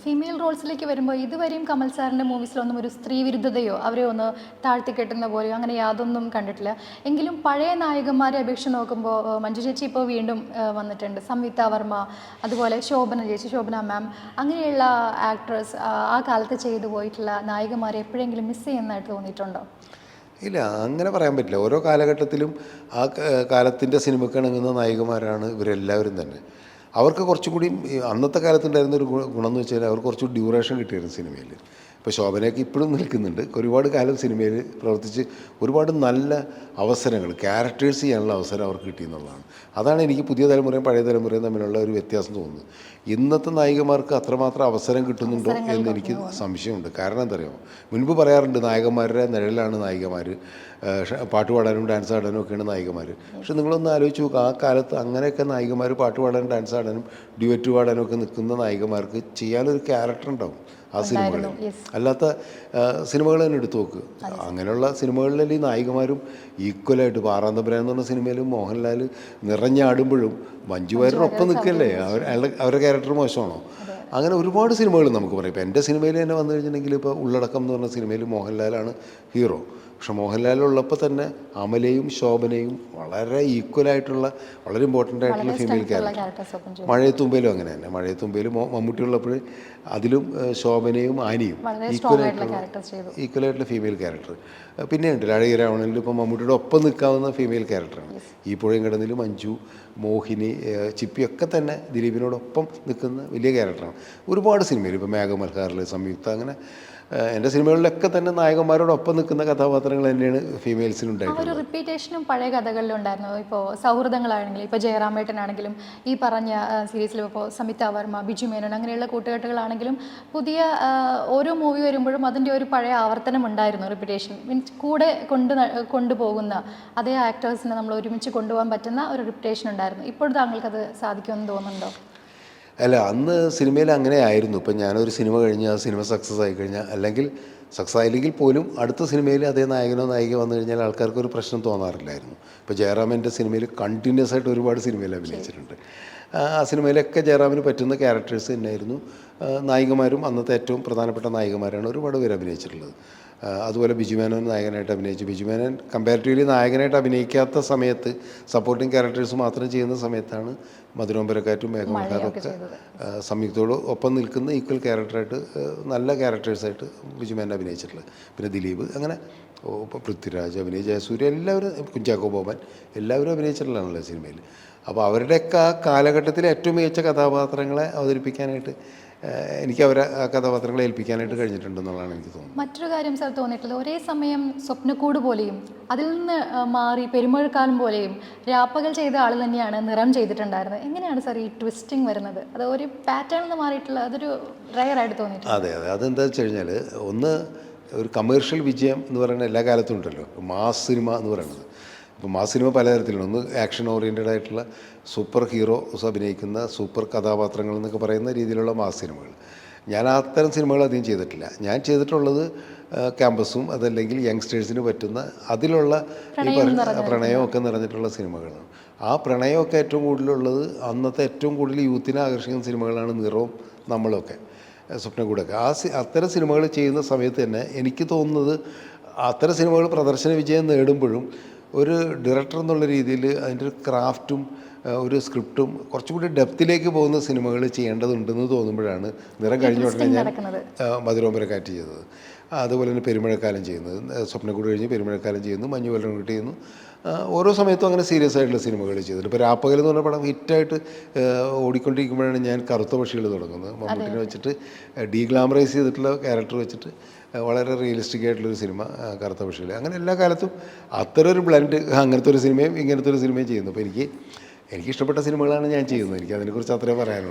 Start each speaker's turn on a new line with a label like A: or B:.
A: Female റോൾസിലേക്ക് വരുമ്പോൾ ഇതുവരെയും കമൽ സാറിൻ്റെ മൂവീസിലൊന്നും ഒരു സ്ത്രീ വിരുദ്ധതയോ അവരെ ഒന്ന് താഴ്ത്തിക്കെട്ടുന്ന പോലെയോ അങ്ങനെ യാതൊന്നും കണ്ടിട്ടില്ല. എങ്കിലും പഴയ നായകന്മാരെ അപേക്ഷിച്ച് നോക്കുമ്പോൾ മഞ്ജു ചേച്ചി ഇപ്പോൾ വീണ്ടും വന്നിട്ടുണ്ട്. സംയുക്ത വർമ്മ, അതുപോലെ ശോഭന ചേച്ചി, ശോഭന മാം, അങ്ങനെയുള്ള ആക്ട്രസ് ആ കാലത്ത് ചെയ്തു പോയിട്ടുള്ള നായികമാരെ എപ്പോഴെങ്കിലും മിസ് ചെയ്യുന്നതായിട്ട് തോന്നിയിട്ടുണ്ടോ?
B: ഇല്ല, അങ്ങനെ പറയാൻ പറ്റില്ല. ഓരോ കാലഘട്ടത്തിലും ആ കാലത്തിൻ്റെ സിനിമയ്ക്ക് ഇണങ്ങുന്ന നായികമാരാണ് ഇവരെല്ലാവരും തന്നെ. അവർക്ക് കുറച്ചും കൂടി അന്നത്തെ കാലത്തുണ്ടായിരുന്ന ഒരു ഗുണം എന്ന് വെച്ചാൽ അവർക്ക് കുറച്ച് ഡ്യൂറേഷൻ കിട്ടിയിരുന്നു സിനിമയിൽ. ഇപ്പോൾ ശോഭനയൊക്കെ ഇപ്പോഴും നിൽക്കുന്നുണ്ട്. ഒരുപാട് കാലം സിനിമയിൽ പ്രവർത്തിച്ച് ഒരുപാട് നല്ല അവസരങ്ങൾ, ക്യാരക്ടേഴ്സ് ചെയ്യാനുള്ള അവസരം അവർക്ക് കിട്ടിയെന്നുള്ളതാണ്. അതാണ് എനിക്ക് പുതിയ തലമുറയും പഴയ തലമുറയും തമ്മിലുള്ള ഒരു വ്യത്യാസം തോന്നുന്നത്. ഇന്നത്തെ നായികമാർക്ക് അത്രമാത്രം അവസരം കിട്ടുന്നുണ്ടോ എന്ന് എനിക്ക് സംശയമുണ്ട്. കാരണം എന്താ പറയുക, മുൻപ് പറയാറുണ്ട് നായകന്മാരുടെ നിഴലാണ് നായികമാർ, പാട്ട് പാടാനും ഡാൻസ് ആടാനും ഒക്കെയാണ് നായികമാർ. പക്ഷെ നിങ്ങളൊന്ന് ആലോചിച്ച് നോക്കുക, ആ കാലത്ത് അങ്ങനെയൊക്കെ നായികമാർ പാട്ട് പാടാനും ഡാൻസ് ആടാനും ഡ്യുവറ്റ് പാടാനും ഒക്കെ നിൽക്കുന്ന നായികമാർക്ക് ചെയ്യാനൊരു ക്യാരക്ടർ ഉണ്ടാവും ആ സിനിമകളിൽ. അല്ലാത്ത സിനിമകൾ തന്നെ എടുത്തു നോക്ക്. അങ്ങനെയുള്ള സിനിമകളിൽ ഈ നായികമാരും ഈക്വലായിട്ട് ഇപ്പോൾ ആറാം തമ്പുരാൻ എന്ന് പറഞ്ഞ സിനിമയിൽ മോഹൻലാൽ നിറഞ്ഞാടുമ്പോഴും മഞ്ജു വാര്യരൊപ്പം നിൽക്കല്ലേ, അവരുടെ ക്യാരക്ടർ മോശമാണോ? അങ്ങനെ ഒരുപാട് സിനിമകൾ നമുക്ക് പറയാം. ഇപ്പോൾ എൻ്റെ സിനിമയിൽ തന്നെ വന്നു കഴിഞ്ഞിട്ടുണ്ടെങ്കിൽ ഇപ്പോൾ ഉള്ളടക്കം എന്ന് പറഞ്ഞ സിനിമയിൽ മോഹൻലാലാണ് ഹീറോ. പക്ഷെ മോഹൻലാലുള്ളപ്പോൾ തന്നെ അമലയും ശോഭനയും വളരെ ഈക്വലായിട്ടുള്ള വളരെ ഇമ്പോർട്ടൻ്റ് ആയിട്ടുള്ള ഫീമെയിൽ ക്യാരക്ടർ. മഴയത്തുമ്പയിലും അങ്ങനെ തന്നെ. മഴയത്തുമ്പയിൽ മമ്മൂട്ടി ഉള്ളപ്പോൾ അതിലും ശോഭനയും ആനിയും ഈക്വലായിട്ടുള്ള ഫീമെയിൽ ക്യാരക്ടർ. പിന്നെ ഉണ്ടല്ലോ അഴകിയ രാവണനിൽ ഇപ്പോൾ മമ്മൂട്ടിയുടെ ഒപ്പം നിൽക്കാവുന്ന ഫീമെയിൽ ക്യാരക്ടറാണ്. ഈ പുഴയും കടന്നിൽ മഞ്ജു, മോഹിനി, ചിപ്പിയൊക്കെ തന്നെ ദിലീപിനോടൊപ്പം നിൽക്കുന്ന വലിയ ക്യാരക്ടറാണ്. ഒരുപാട് സിനിമയിൽ ഇപ്പോൾ മേഘമൽഹാറിൽ, സംയുക്ത, അങ്ങനെ എൻ്റെ സിനിമകളിലൊക്കെ തന്നെ നായകന്മാരോടൊപ്പം നിൽക്കുന്ന കഥാപാത്രങ്ങൾ തന്നെയാണ് ഫീമെയിൽസിനുണ്ടായിട്ടുള്ളത്.
A: ഒരു റിപ്പീറ്റേഷനും പഴയ കഥകളിലും ഉണ്ടായിരുന്നു. ഇപ്പോൾ സൗഹൃദങ്ങളാണെങ്കിലും ഇപ്പോൾ ജയറാമേട്ടനാണെങ്കിലും ഈ പറഞ്ഞ സീരീസിലും ഇപ്പോൾ സംയുക്ത വർമ്മ, ബിജു മേനോൻ, അങ്ങനെയുള്ള കൂട്ടുകെട്ടുകളാണെങ്കിലും പുതിയ ഓരോ മൂവി വരുമ്പോഴും അതിൻ്റെ ഒരു പഴയ ആവർത്തനം ഉണ്ടായിരുന്നു. റിപ്പീറ്റേഷൻ മീൻസ് കൂടെ കൊണ്ടുപോകുന്ന അതേ ആക്ടേഴ്സിനെ നമ്മൾ ഒരുമിച്ച് കൊണ്ടുപോകാൻ പറ്റുന്ന ഒരു റിപ്പീറ്റേഷൻ ഉണ്ടായിരുന്നു. ഇപ്പോൾ താങ്കൾക്കത് സാധിക്കുമെന്ന് തോന്നുന്നുണ്ടോ?
B: അല്ല, അന്ന് സിനിമയിൽ അങ്ങനെ ആയിരുന്നു. ഇപ്പം ഞാനൊരു സിനിമ കഴിഞ്ഞ് ആ സിനിമ സക്സസ് ആയി കഴിഞ്ഞാൽ, അല്ലെങ്കിൽ സക്സസ് ആയില്ലെങ്കിൽ പോലും അടുത്ത സിനിമയിൽ അതേ നായകനോ നായിക വന്നു കഴിഞ്ഞാൽ ആൾക്കാർക്ക് ഒരു പ്രശ്നം തോന്നാറില്ലായിരുന്നു. ഇപ്പോൾ ജയറാമിൻ്റെ സിനിമയിൽ കണ്ടിന്യൂസ് ആയിട്ട് ഒരുപാട് സിനിമയിൽ അഭിനയിച്ചിട്ടുണ്ട്. ആ സിനിമയിലൊക്കെ ജയറാമിന് പറ്റുന്ന ക്യാരക്ടേഴ്സ് തന്നെയായിരുന്നു. നായികമാരും അന്നത്തെ ഏറ്റവും പ്രധാനപ്പെട്ട നായികമാരാണ് ഒരുപാട് പേര് അഭിനയിച്ചിട്ടുള്ളത്. അതുപോലെ ബിജു മേനോൻ നായകനായിട്ട് അഭിനയിച്ചു. ബിജു മേനോൻ കമ്പാരിറ്റീവ്ലി നായകനായിട്ട് അഭിനയിക്കാത്ത സമയത്ത് സപ്പോർട്ടിങ് ക്യാരക്ടേഴ്സ് മാത്രം ചെയ്യുന്ന സമയത്താണ് മധുരോമ്പരക്കാറ്റും മേഘമൽഹാറൊക്കെ സംയുക്തയോട് ഒപ്പം നിൽക്കുന്ന ഈക്വൽ ക്യാരക്ടറായിട്ട് നല്ല ക്യാരക്ടേഴ്സായിട്ട് ബിജു മേനോൻ അഭിനയിച്ചിട്ടുള്ളത്. പിന്നെ ദിലീപ്, അങ്ങനെ പൃഥ്വിരാജ്, അഭിനയ ജയസൂര്യ, എല്ലാവരും, കുഞ്ചാക്കോ ബോബൻ, എല്ലാവരും അഭിനയിച്ചിട്ടുള്ളതാണല്ലോ സിനിമയിൽ. അപ്പോൾ അവരുടെയൊക്കെ ആ കാലഘട്ടത്തിലെ ഏറ്റവും മികച്ച കഥാപാത്രങ്ങളെ അവതരിപ്പിക്കാനായിട്ട് എനിക്ക് അവരെ ആ കഥാപാത്രങ്ങളെ ഏൽപ്പിക്കാനായിട്ട് കഴിഞ്ഞിട്ടുണ്ടെന്നുള്ളതാണ് എനിക്ക് തോന്നുന്നത്.
A: മറ്റൊരു കാര്യം സാർ തോന്നിയിട്ടുള്ളത്, ഒരേ സമയം സ്വപ്നക്കൂട് പോലെയും അതിൽ നിന്ന് മാറി പെരുമഴക്കാലം പോലെയും രാപ്പകൽ ചെയ്ത ആൾ തന്നെയാണ് നിറം ചെയ്തിട്ടുണ്ടായിരുന്നത്. എങ്ങനെയാണ് സാർ ഈ ട്വിസ്റ്റിംഗ് വരുന്നത്? അത് ഒരു പാറ്റേണിൽ നിന്ന് മാറിയിട്ടുള്ള അതൊരു റയറായിട്ട് തോന്നിയിട്ടുണ്ട്.
B: അതെ, അതെന്താ വെച്ച് കഴിഞ്ഞാൽ, ഒന്ന് ഒരു കമേഴ്ഷ്യൽ വിജയം എന്ന് പറയുന്നത് എല്ലാ കാലത്തും ഉണ്ടല്ലോ. മാസ് സിനിമ എന്ന് പറയുന്നത്, ഇപ്പോൾ മാസ് സിനിമ പലതരത്തിലുണ്ട്. ഒന്ന് ആക്ഷൻ ഓറിയൻറ്റഡ് ആയിട്ടുള്ള സൂപ്പർ ഹീറോസ് അഭിനയിക്കുന്ന സൂപ്പർ കഥാപാത്രങ്ങൾ എന്നൊക്കെ പറയുന്ന രീതിയിലുള്ള മാസ് സിനിമകൾ. ഞാൻ അത്തരം സിനിമകൾ അധികം ചെയ്തിട്ടില്ല. ഞാൻ ചെയ്തിട്ടുള്ളത് ക്യാമ്പസും അതല്ലെങ്കിൽ യങ്സ്റ്റേഴ്സിന് പറ്റുന്ന അതിലുള്ള ഈ പ്രണയമൊക്കെ നിറഞ്ഞിട്ടുള്ള സിനിമകളാണ്. ആ പ്രണയമൊക്കെ ഏറ്റവും കൂടുതലുള്ളത് അന്നത്തെ ഏറ്റവും കൂടുതൽ യൂത്തിനെ ആകർഷിക്കുന്ന സിനിമകളാണ് നിറവും നമ്മളൊക്കെ, സ്വപ്നക്കൂടൊക്കെ. അത്തരം സിനിമകൾ ചെയ്യുന്ന സമയത്ത് തന്നെ എനിക്ക് തോന്നുന്നത് അത്തരം സിനിമകൾ പ്രദർശന വിജയം നേടുമ്പോഴും ഒരു ഡയറക്ടർ എന്നുള്ള രീതിയിൽ അതിൻ്റെ ഒരു ക്രാഫ്റ്റും ഒരു സ്ക്രിപ്റ്റും കുറച്ചുകൂടി ഡെപ്തിലേക്ക് പോകുന്ന സിനിമകൾ ചെയ്യേണ്ടതുണ്ടെന്ന് തോന്നുമ്പോഴാണ് നിറം കഴിഞ്ഞ ഉടനെ ഞാൻ മധുരോമ്പരക്കാറ്റ് ചെയ്തത്. അതുപോലെ തന്നെ പെരുമഴക്കാലം ചെയ്യുന്നത്, സ്വപ്നക്കൂട് കഴിഞ്ഞ് പെരുമഴക്കാലം ചെയ്യുന്നു, മഞ്ഞുവെള്ളം കിട്ടി ചെയ്യുന്നു. ഓരോ സമയത്തും അങ്ങനെ സീരിയസ് ആയിട്ടുള്ള സിനിമകൾ ചെയ്തിട്ടുണ്ട്. ഇപ്പോൾ രാപ്പകൽ എന്ന് പറഞ്ഞ പടം ഹിറ്റായിട്ട് ഓടിക്കൊണ്ടിരിക്കുമ്പോഴാണ് ഞാൻ കറുത്ത പക്ഷികൾ തുടങ്ങുന്നത്. മമ്മൂട്ടിനെ വെച്ചിട്ട് ഡീഗ്ലാമറൈസ് ചെയ്തിട്ടുള്ള ക്യാരക്ടർ വെച്ചിട്ട് വളരെ റിയലിസ്റ്റിക് ആയിട്ടുള്ളൊരു സിനിമ കറുത്ത പക്ഷികൾ. അങ്ങനെ എല്ലാ കാലത്തും അത്തരം ഒരു ബ്ലെൻഡ്, അങ്ങനത്തെ ഒരു സിനിമയും ഇങ്ങനത്തെ ഒരു സിനിമയും ചെയ്യുന്നു. അപ്പോൾ എനിക്ക് ഇഷ്ടപ്പെട്ട സിനിമകളാണ് ഞാൻ ചെയ്യുന്നത്. എനിക്ക് അതിനെക്കുറിച്ച് അത്രേ പറയാനുള്ളൂ.